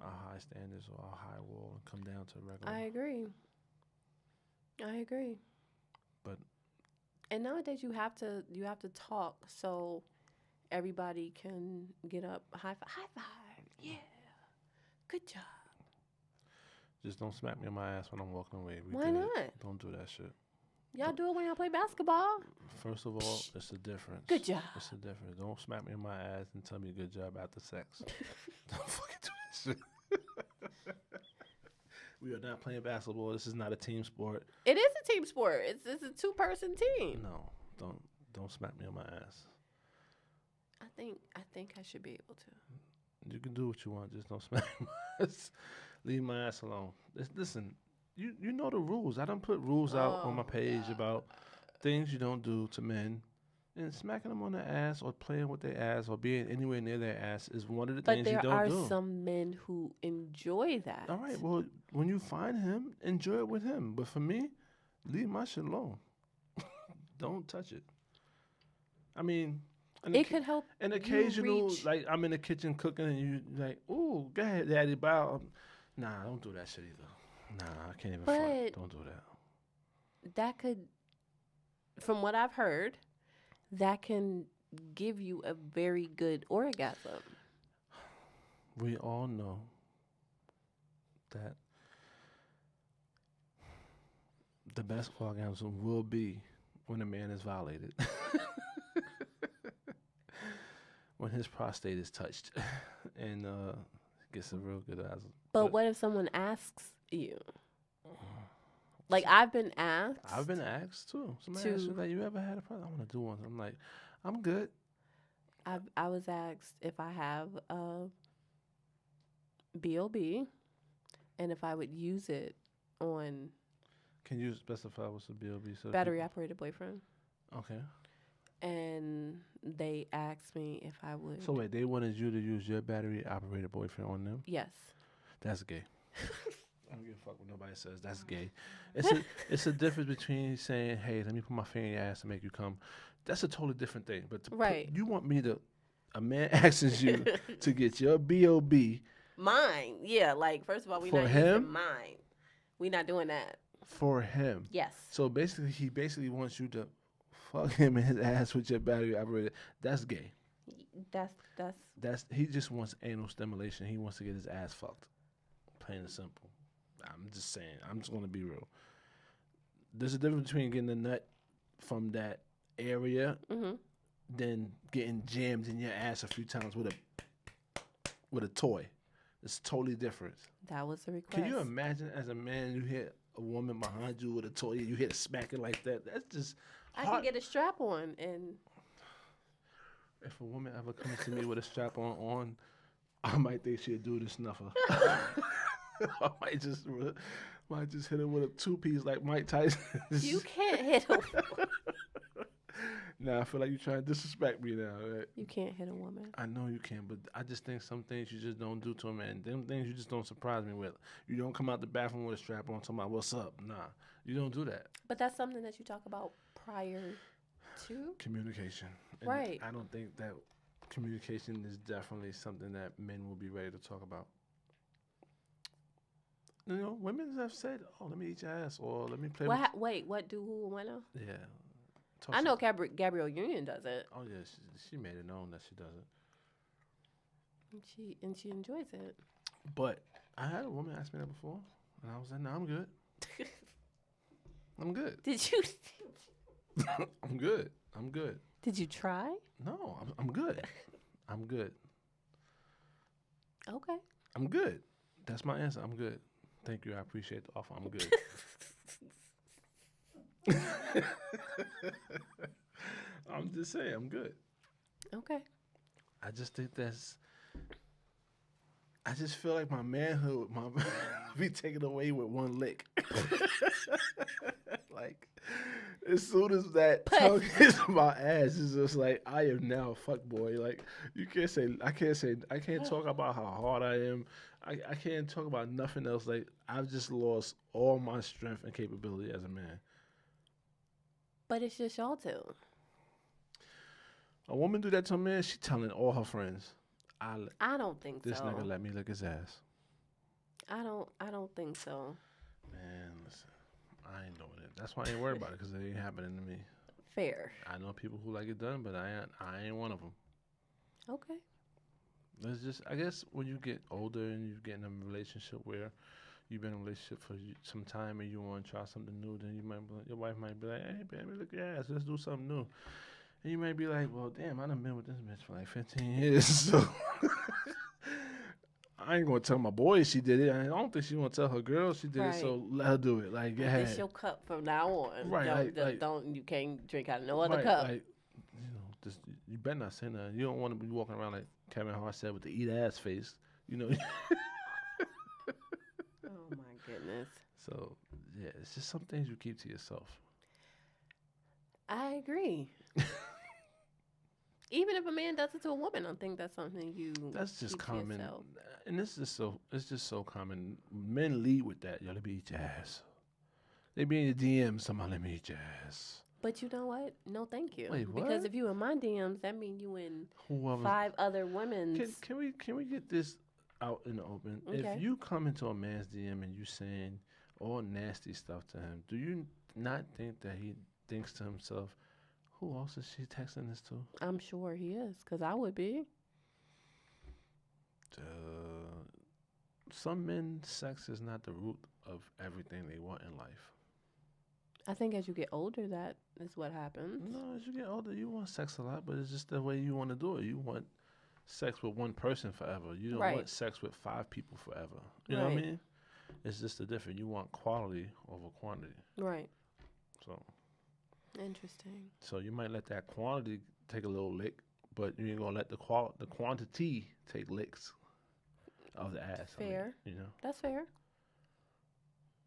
our high standards or our high wall and come down to regular. I agree. But and nowadays you have to talk so everybody can get up. High five. Yeah. Good job. just don't smack me on my ass when I'm walking away. Why did it. not? Don't do that shit. Y'all do it when y'all play basketball. First of all, it's a difference. Good job. It's a difference. Don't smack me on my ass and tell me good job after sex. Don't fucking do that shit. We are not playing basketball. This is not a team sport. It is a team sport. It's a 2-person team. No, don't smack me on my ass. I think I should be able to. You can do what you want. Just don't smack my ass. Leave my ass alone. Listen, you know the rules. I don't put rules out on my page about things you don't do to men. And smacking them on the ass or playing with their ass or being anywhere near their ass is one of the things you don't do. But there are some men who enjoy that. All right, well, when you find him, enjoy it with him. But for me, leave my shit alone. Don't touch it. I mean, it could help. an you occasional, reach- like I'm in the kitchen cooking and you like, ooh, go ahead, daddy, bow. Nah, don't do that shit either. Nah, I can't even front. Don't do that. That could, from what I've heard, that can give you a very good orgasm. We all know that the best orgasm will be when a man is violated. When his prostate is touched and gets a real good orgasm. But what if someone asks you? Like, I've been asked. I've been asked too. Somebody asked me, like, you ever had a problem? I want to do one. I'm like, I'm good. I was asked if I have a BOB and if I would use it on Can you specify what's a BOB? So battery operated boyfriend. Okay. And they asked me if I would. So wait, they wanted you to use your battery operated boyfriend on them? Yes. That's gay. I don't give a fuck what nobody says. That's gay. It's a difference between saying, "Hey, let me put my finger in your ass to make you come." That's a totally different thing. But you want me to? A man asks you to get your BOB. Mine, yeah. Like, first of all, we For not him? using mine. We not doing that. For him. Yes. So basically, he wants you to fuck him in his ass with your battery operated. That's gay. He just wants anal stimulation. He wants to get his ass fucked. Plain and simple. I'm just saying. I'm just gonna be real. There's a difference between getting a nut from that area than getting jammed in your ass a few times with a toy. It's totally different. That was the request. Can you imagine as a man you hit a woman behind you with a toy, you hit a smack it like that? That's just I can get a strap on and if a woman ever comes to me with a strap on, I might think she'll do the snuffer. I might just hit her with a 2-piece like Mike Tyson. you can't hit a Now I feel like you're trying to disrespect me now. Right? You can't hit a woman. I know you can, but I just think some things you just don't do to a man. Them things you just don't surprise me with. You don't come out the bathroom with a strap on talking about what's up. Nah, you don't do that. But that's something that you talk about prior to Communication. And right. I don't think that communication is definitely something that men will be ready to talk about. You know, women have said, "Oh, let me eat your ass," or "Let me play." Wait, what do who when? Yeah. I know Gabrielle Union does it. Oh yeah, she made it known that she does it. And she enjoys it. But I had a woman ask me that before, and I was like, "No, I'm good. I'm good. Did you? I'm good. I'm good. Did you try? No, I'm good. I'm good. Okay. I'm good. That's my answer. I'm good. Thank you. I appreciate the offer. I'm good. I'm just saying, I'm good. Okay. I just think that's. I just feel like my manhood, my be taken away with one lick. Like, as soon as that tongue hits my ass, it's just like I am now a fuck boy. Like you can't say, I can't talk about how hard I am. I can't talk about nothing else. Like I've just lost all my strength and capability as a man. But it's just y'all two. A woman do that to a man, she telling all her friends, I don't think this so. nigga let me lick his ass. I don't think so. Man, listen, I ain't doing it. That's why I ain't worried about it because it ain't happening to me. Fair. I know people who like it done, but I ain't one of them. Okay. It's just, I guess, when you get older and you get in a relationship where you've been in a relationship for some time and you want to try something new, then you might, your wife might be like, "Hey, baby, look at your ass. Let's do something new." And you might be like, "Well, damn, I done been with this bitch for like 15 years, so I ain't gonna tell my boys she did it. I don't think she gonna tell her girls she did it. Right. So let her do it. Like, yeah, It's your cup from now on. Right, Don't you can't drink out of no other right, cup. like, just, you better not say nothing. You don't want to be walking around like Kevin Hart said with the eat ass face. You know. Oh my goodness. So yeah, it's just some things you keep to yourself. I agree. Even if a man does it to a woman, I think that's something you. That's just keep to common, yourself. and it's just so common. Men lead with that. Yo, let me eat your ass. They be in your DMs. Somebody let me eat your ass. But you know what? No, thank you. Wait, Because what? if you in my DMs, that means you in Whoever. 5 other women's. Can we get this out in the open? Okay. If you come into a man's DM and you saying all nasty stuff to him, do you not think that he thinks to himself, who else is she texting this to? I'm sure he is, because I would be. Some men, sex is not the root of everything they want in life. I think as you get older, that is what happens. No, as you get older, you want sex a lot, but it's just the way you want to do it. You want sex with one person forever. You don't Right. want sex with 5 people forever. You know what I Right. mean? It's just the difference. You want quality over quantity. Right. So Interesting. you might let that quantity take a little lick, but you ain't gonna let the quantity take licks of the ass. Fair. You know, That's fair.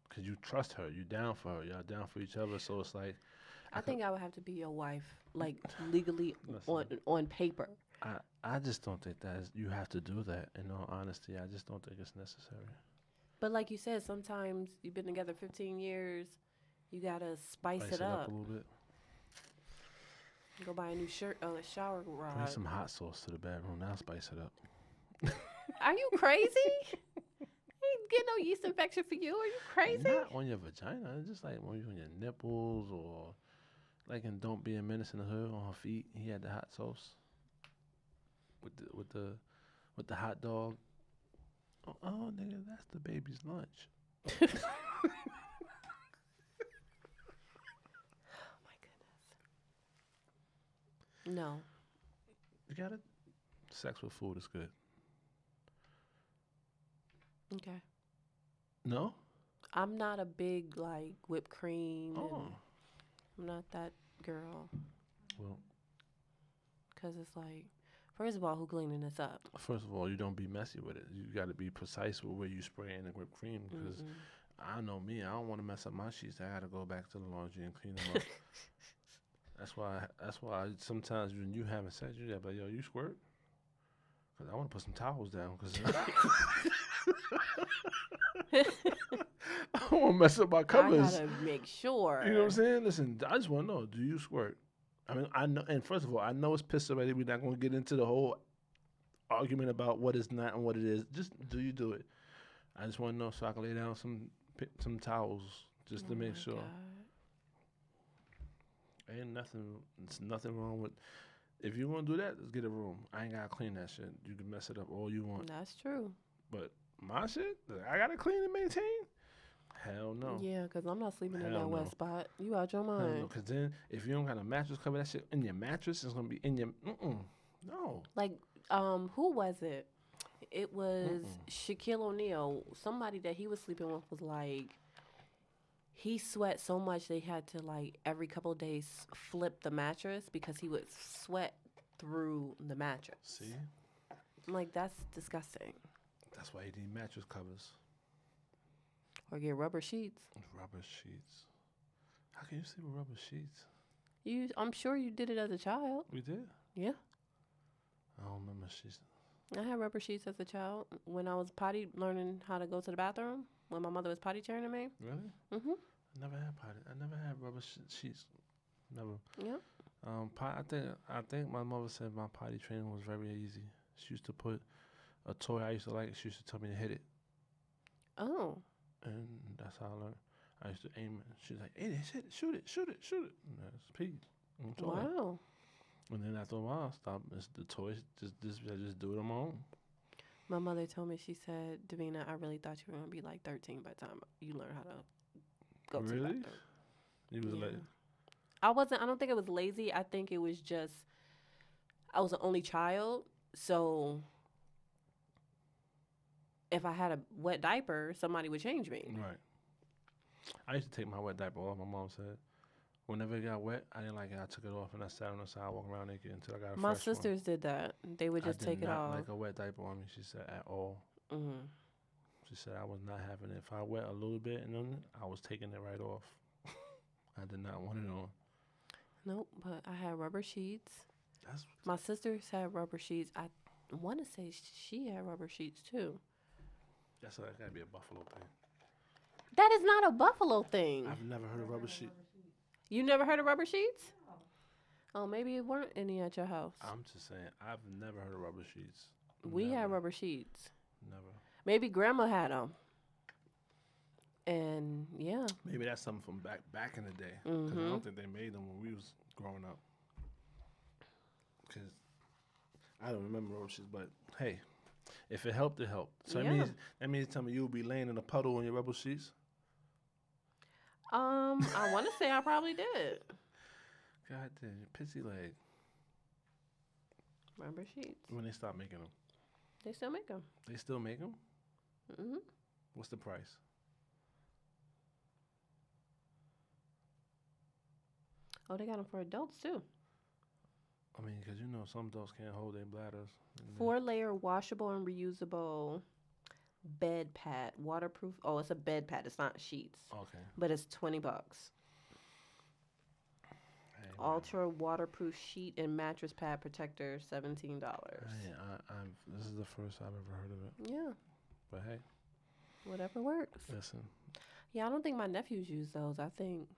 because you trust her, you down for her, y'all down for each other. So it's like I think I would have to be your wife, like legally Listen. on paper. I just don't think you have to do that. In all honesty, I just don't think it's necessary. But like you said, sometimes you've been together 15 years, you gotta spice it up up. a little bit. Go buy a new shower Bring rod. some hot sauce to the bedroom. Now spice it up. Are you crazy? Ain't get no yeast infection for you. Are you crazy? Not on your vagina. It's just like when you on your nipples or like in Don't Be a Menace in the Hood on her feet. He had the hot sauce with the hot dog. Oh, nigga, that's the baby's lunch. Oh my goodness. No. You got it. Sex with food is good. Okay. No? I'm not a big like whipped cream. Oh. And I'm not that girl. Well, Cause it's like, first of all, who cleaning this up? first of all, you don't be messy with it. You got to be precise with where you spray in the whipped cream because Mm-mm. I know me. I don't want to mess up my sheets. I got to go back to the laundry and clean them up. That's why sometimes when you having sex, you gotta be like, yo, you squirt? Because I want to put some towels down because I don't want to mess up my covers. I gotta make sure. You know what I'm saying? Listen, I just want to know, do you squirt? I mean, I know, and first of all, I know it's pissed already. We're not going to get into the whole argument about what is not and what it is. Just do you do it? I just want to know so I can lay down some towels just to Oh make my sure. God. Ain't nothing. It's nothing wrong with. If you want to do that, let's get a room. I ain't gotta clean that shit. You can mess it up all you want. That's true. But my shit, I gotta clean and maintain. Hell no. Yeah, because I'm not sleeping in Hell that no. wet spot. You out your Hell mind. no. Cause then if you don't got a mattress cover, that shit in your mattress is gonna be in your. No. Like, who was it? It was Shaquille O'Neal. Somebody that he was sleeping with was like, he sweat so much they had to like every couple of days flip the mattress because he would sweat through the mattress. See, I'm like, that's disgusting. that's why you need mattress covers, Or get rubber sheets. rubber sheets. How can you sleep with rubber sheets? I'm sure you did it as a child. We did. Yeah. I don't remember sheets. I had rubber sheets as a child when I was potty learning how to go to the bathroom. When my mother was potty training me. Really? Mhm. I never had potty. I never had rubber sheets. Never. Yeah. I think my mother said my potty training was very easy. She used to put a toy I used to like. She used to tell me to hit it, Oh. and that's how I learned. I used to aim it. She's like, "Hey, hit it, shoot it, shoot it, shoot it." And that's pee. Wow. And then after a while, I stopped. It's the toys. I just do it on my own. My mother told me, she said, Davina, I really thought you were going to be like 13 by the time you learn how to go to the Really? bathroom. You was Yeah. like, I don't think it was lazy. I think it was just, I was the only child. So if I had a wet diaper, somebody would change me. right. I used to take my wet diaper off. My mom said, whenever it got wet, I didn't like it. I took it off and I sat on the side, walking around naked until I got a My fresh one. sisters did that. They would just I take did it not off. like a wet diaper on me. She said at all. Hmm. She said I was not having it. If I wet a little bit and then I was taking it right off. I did not want it on. Nope, but I had rubber sheets. That's My sisters had rubber sheets. I want to say she had rubber sheets too. that's like, gotta be a buffalo thing. That is not a buffalo thing. I've never heard of rubber sheet. You never heard of rubber sheets? Oh, maybe it weren't any at your house. I'm just saying I've never heard of rubber sheets. We Never. had rubber sheets. Never. Maybe grandma had them. And yeah, Maybe that's something from back in the day. Because I Mhm. don't think they made them when we was growing up. Because I don't remember rubber sheets, but hey, if it helped, it helped. So Yeah. that means tell me you'll be laying in a puddle on your rubber sheets. I want to say I probably did. God damn, pissy leg. Rubber sheets. When they stop making them, They still make them. they still make them. Hmm. What's the price? Oh, they got them for adults too. I mean, because you know some adults can't hold their bladders. and they- 4-layer washable and reusable bed pad, waterproof. Oh, it's a bed pad. It's not sheets, Okay. but it's $20. Hey, man. Ultra waterproof sheet and mattress pad protector, $17. Hey, this is the first I've ever heard of it. Yeah, But hey, whatever works. listen. Yeah, I don't think my nephews use those. I think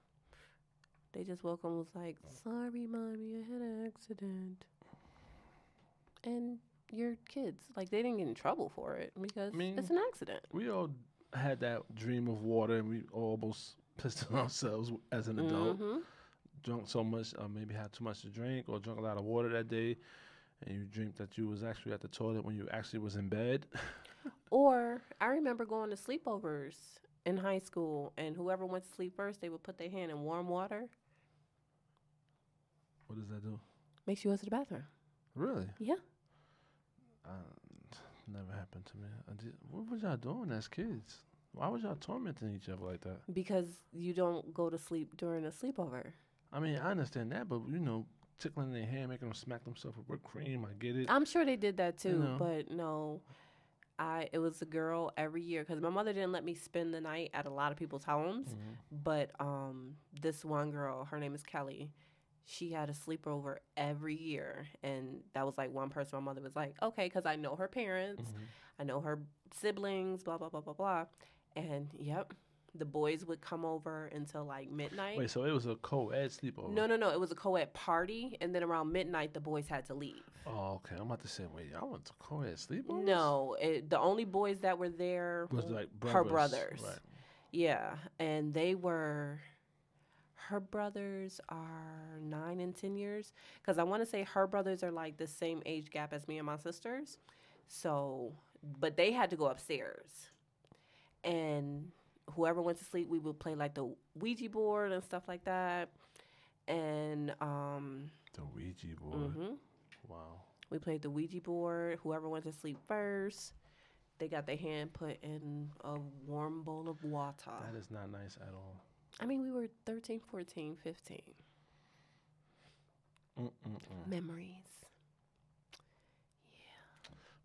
they just woke up and was like, "Sorry, mommy, I had an accident." And your kids, like, they didn't get in trouble for it because I mean, it's an accident. We all had that dream of water, and we almost pissed on ourselves as an adult. Hmm. Drunk so much, or maybe had too much to drink, or drunk a lot of water that day, and you dreamed that you was actually at the toilet when you actually was in bed. Or I remember going to sleepovers in high school, and whoever went to sleep first, they would put their hand in warm water. What does that do? Makes you go to the bathroom. Really? Yeah. Never happened to me. What was y'all doing as kids? Why was y'all tormenting each other like that? Because you don't go to sleep during a sleepover. I mean, I understand that, but you know, tickling their hand, making them smack themselves with whipped cream, I get it. I'm sure they did that too, know. but no. It was a girl every year because my mother didn't let me spend the night at a lot of people's homes. Mhm. But this one girl, her name is Kelly. She had a sleepover every year, and that was like one person. My mother was like, "Okay," because I know her parents, Mhm. I know her siblings, blah blah blah blah blah. And yep, the boys would come over until like midnight. Wait, so it was a co-ed sleepover? No, it was a co-ed party, and then around midnight the boys had to leave. Oh, okay. I'm about to say, wait, y'all went to co-ed sleepovers? No, the only boys that were there Was like her brothers. Right. Yeah, and they were. Her brothers are 9 and 10 years, because I want to say her brothers are like the same age gap as me and my sisters. So, but they had to go upstairs, and whoever went to sleep, we would play like the Ouija board and stuff like that, and The Ouija board. mhm. Wow. We played the Ouija board. Whoever went to sleep first, they got their hand put in a warm bowl of water. That is not nice at all. I mean, we were 13, 14, 15. Memories.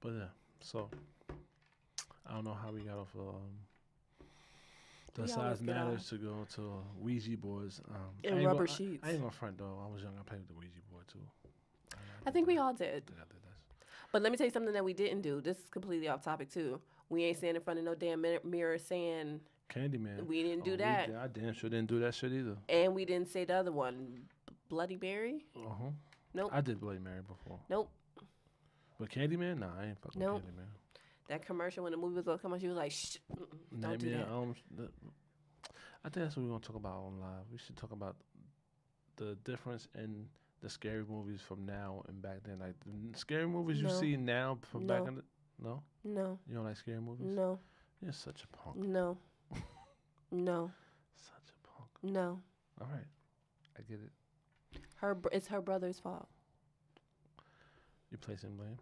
But yeah, so I don't know how we got off the We size always get matters off. to go to Ouija boards. I And ain't rubber gonna, sheets. I ain't gonna front though. I was young. I played with the Ouija board too. I think we did all that. I did. think I did that. But let me tell you something that we didn't do. This is completely off topic too. We ain't standing in front of no damn mirror saying Candyman. we didn't do Oh, that. I damn sure didn't do that shit either. And we didn't say the other one, Bloody Mary. Nope. I did Bloody Mary before. Nope. But Candyman, nah, I ain't fucking Nope. Candyman. That commercial when the movie was gonna come on, she was like, "Shh, don't do that." I think that's what we're gonna talk about on live. We should talk about the difference in the scary movies from now and back then. Like the scary movies you No. see now from No. back in the no, No. you don't like scary movies? No. You're such a punk. No. No. Such a punk. No. All right, I get it. It's her brother's fault. You placing blame.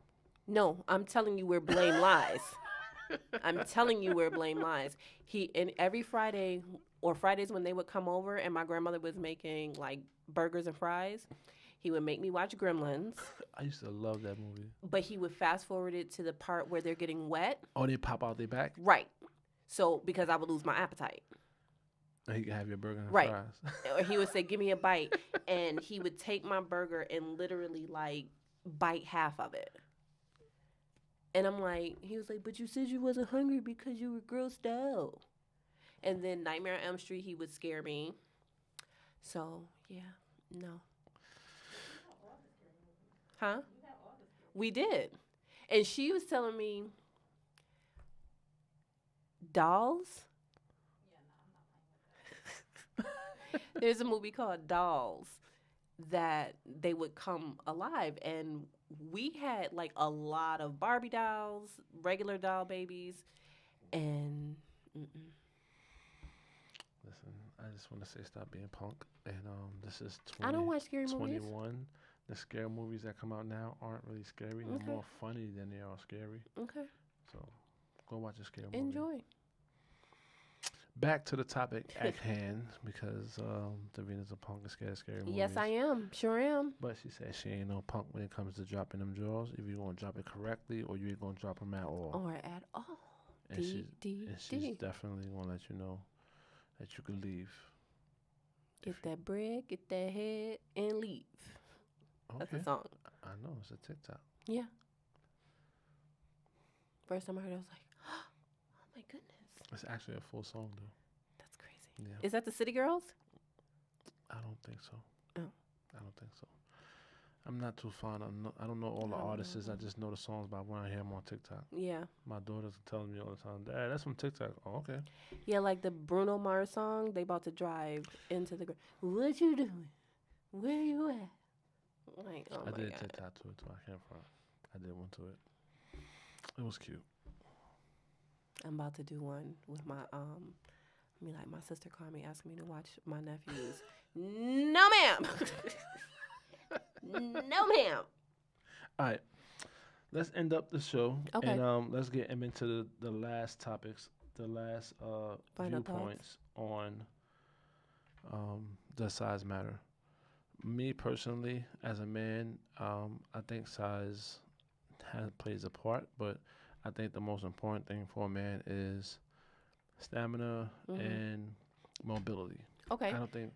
No, I'm telling you where blame lies. I'm telling you where blame lies. And every Friday or Fridays when they would come over and my grandmother was making like burgers and fries, he would make me watch Gremlins, I used to love that movie. but he would fast forward it to the part where they're getting wet. Oh, they pop out their back. Right. So because I would lose my appetite. And you can have your burger and Right. fries. Or he would say, "Give me a bite," and he would take my burger and literally like bite half of it. And I'm like, he was like, "But you said you wasn't hungry because you were grossed out." And then Nightmare on Elm Street, he would scare me. So yeah, no. Huh? We did. And she was telling me Dolls. There's a movie called Dolls that they would come alive, and we had like a lot of Barbie dolls, regular doll babies, and Listen, I just want to say stop being punk. And this is I don't watch scary movies. 21. The scary movies that come out now aren't really scary. They're Okay. more funny than they are scary. Okay, So go watch a scary movie. enjoy. Back to the topic at hand, because Davina's a punk and scared of scary movies. Yes, I am. Sure am. But she said she ain't no punk when it comes to dropping them drawers. If you're going to drop it correctly or you ain't going to drop them at all. Or at all. and she's definitely going to let you know that you can leave. Get that bread, get that head, and leave. That's Okay. a song. I know, it's a TikTok. Yeah. First time I heard it, I was like, oh my goodness. It's actually a full song, though. That's crazy. Yeah. Is that the City Girls? I don't think so. Oh. I don't think so. I'm not too fond of. I don't know all the I don't artists. know. I just know the songs by when I hear them on TikTok. Yeah. My daughter's telling me all the time, "Dad, that's from TikTok." Oh, okay. Yeah, like the Bruno Mars song, they about to drive into the ground. What you doing? Where you at? Like, oh I my did a God. TikTok to it too. I can't front. I did one to it. It was cute. I'm about to do one with my my sister called me asking me to watch my nephews. No ma'am. No ma'am. All right. Let's end up the show. Okay. And let's get into the last topics, the last Final viewpoints on does size matter? Me personally, as a man, I think size plays a part, but I think the most important thing for a man is stamina and mobility. Okay. I don't think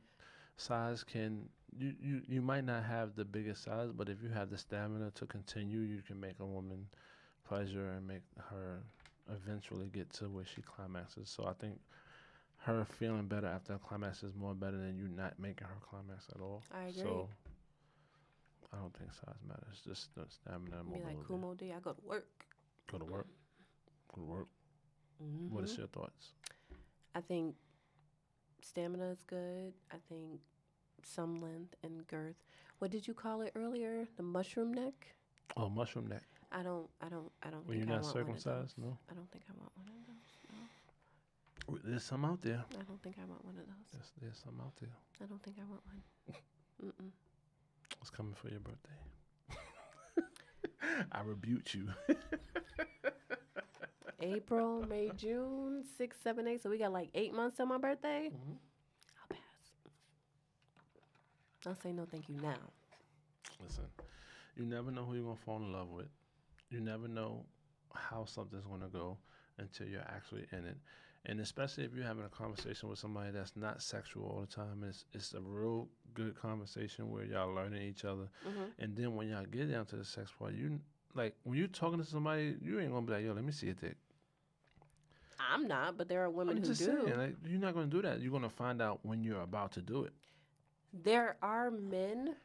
size can. You might not have the biggest size, but if you have the stamina to continue, you can make a woman pleasure and make her eventually get to where she climaxes. So I think her feeling better after a climax is more better than you not making her climax at all. I agree. So I don't think size matters. Just the stamina and Be mobility. like Kumo D, I go to work. Go to work. Go to work. What is your thoughts? I think stamina is good. I think some length and girth. What did you call it earlier? The mushroom neck? Oh, mushroom neck. I don't When think you're I not want circumcised, one of those. no? I don't think I want one of those. There's some out there. No. I don't think I want one of those. There's some out there. I don't think I want one. Mm-mm. What's coming for your birthday? I rebuked you. April, May, June, 6, 7, 8. So we got like 8 months till my birthday. Mhm. I'll I'll say no, thank you now. Listen, you never know who you're gonna fall in love with. You never know how something's gonna go until you're actually in it. And especially if you're having a conversation with somebody that's not sexual all the time, it's a real good conversation where y'all learning each other. Hmm. And then when y'all get down to the sex part, you like when you're talking to somebody, you ain't gonna be like, "Yo, let me see your dick." I'm not, but there are women I'm who just do. saying, like, you're not gonna do that. You're gonna find out when you're about to do it. There are men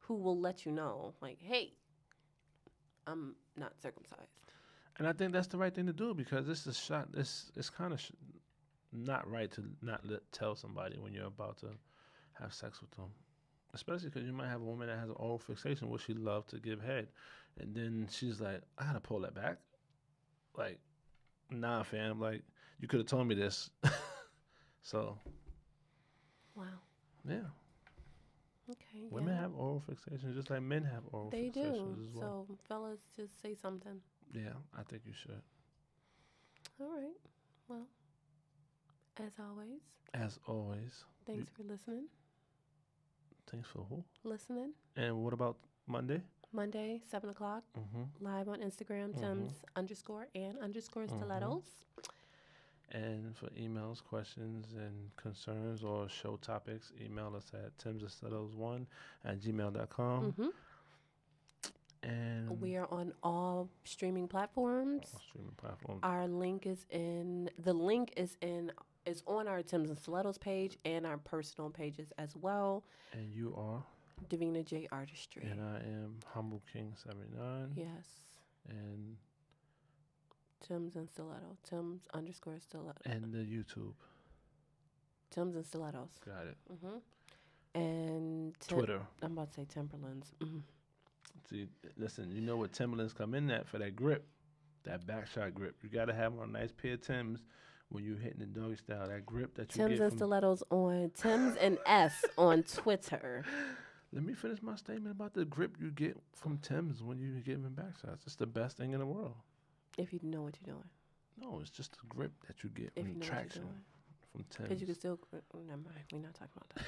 who will let you know, like, hey, I'm not circumcised. And I think that's the right thing to do because this is shot. It's kind of not right to not tell somebody when you're about to have sex with them, especially because you might have a woman that has an oral fixation where she loves to give head, and then she's like, I gotta pull that back. Like, nah, fam. Like, you could have told me this. So, Wow. yeah, Okay. women yeah. have oral fixations just like men have oral They do. fixations as well. So, fellas, just say something. Yeah, I think you should. All right. Well, as always, As always, thanks for listening. thanks for who? Listening. And what about Monday? Monday, 7 o'clock, Mm-hmm. live on Instagram, Mhm. Tims_and_stilettos. Mhm. And for emails, questions, and concerns or show topics, email us at timsandstilettos1@gmail.com. Mm-hmm. And We are on all streaming platforms. all streaming platforms. Our link is in. The link is on our Tims and Stilettos page and our personal pages as well. And you are? Davina J Artistry. And I am Humble King 79. Yes. And Tims and Stiletto. Tims_stiletto. and the YouTube. Tims and Stilettos. Got it. Mm-hmm. And Twitter. I'm about to say Timberlands. Mm-hmm. See, listen, you know what Timberlands come in at for that grip, that back shot grip. You got to have on a nice pair of Tims when you're hitting the doggy style. That grip that you Tims get and from... Stilettos on Tims and S on Twitter. Let me finish my statement about the grip you get from Tims when you give them back shots. It's the best thing in the world. If you know what you're doing. No, it's just the grip that you get If from you know what traction you're doing. from Tims. Because you can still. Never mind. We're not talking about that.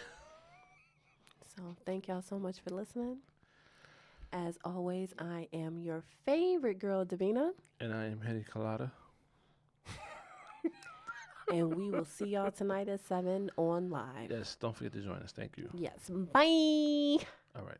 So thank y'all so much for listening. As always, I am your favorite girl, Davina. And I am Henny Colada. And we will see y'all tonight at 7 on live. Yes, don't forget to join us. Thank you. Yes. Bye. All right.